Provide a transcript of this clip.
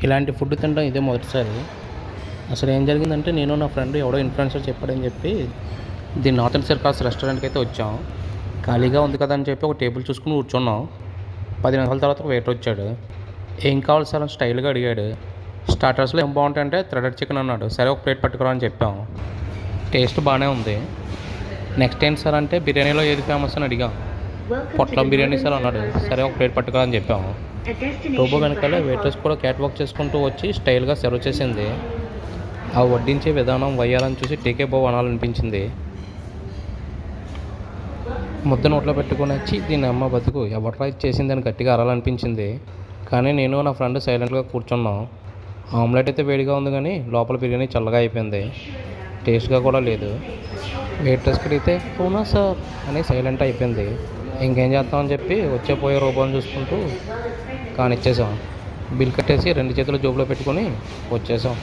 ఇలాంటి ఫుడ్ తినడం ఇదే మొదటిసారి. అసలు ఏం జరిగిందంటే నేను నా ఫ్రెండ్ ఎవడో ఇన్ఫ్లుయెన్సర్ చెప్పాడని చెప్పి నార్తన్ సర్కాస్ రెస్టారెంట్కి అయితే వచ్చాం. ఖాళీగా ఉంది కదా అని చెప్పి ఒక టేబుల్ చూసుకుని కూర్చున్నాం. 10 నిమిషాల తర్వాత ఒక వెయిటర్ వచ్చాడు. ఏం కావాలి సార్ అని స్టైల్గా అడిగాడు. స్టార్టర్స్లో ఏం బాగుంటాయంటే థ్రెడెడ్ చికెన్ అన్నాడు. సరే ఒక ప్లేట్ పట్టుకురా అని చెప్పాం. టేస్ట్ బాగానే ఉంది. నెక్స్ట్ ఏంటి సార్ అంటే బిర్యానీలో ఏది ఫేమస్ అని అడిగాం. పొట్లం బిర్యానీ సార్ అన్నాడు. సరే ఒక ప్లేట్ పట్టుకురా అని చెప్పాము. రోబో వెనకాల వెయిటర్స్ కూడా క్యాట్ వాక్ చేసుకుంటూ వచ్చి స్టైల్గా సర్వ్ చేసింది. ఆ వడ్డించే విధానం వయ్యాలని చూసి టీకే బాబు అనాలనిపించింది. ముద్ద నోట్లో పెట్టుకుని వచ్చి దీని అమ్మ బతుకు ఎవట్రా చేసిందని గట్టిగా అరాలనిపించింది. కానీ నేను నా ఫ్రెండ్ సైలెంట్గా కూర్చున్నాం. ఆమ్లెట్ అయితే వేడిగా ఉంది కానీ లోపల బిర్యానీ చల్లగా అయిపోయింది. టేస్ట్గా కూడా లేదు. వెయిట్రెస్కి అడిగితే అవునా సార్ అని సైలెంట్ అయిపోయింది. ఇంకేం చేస్తామని చెప్పి పోయే రూపాయలు చూసుకుంటూ కానిచ్చేసాం. బిల్ కట్టేసి 2 చేతులు జోబులో పెట్టుకొని వచ్చేసాం.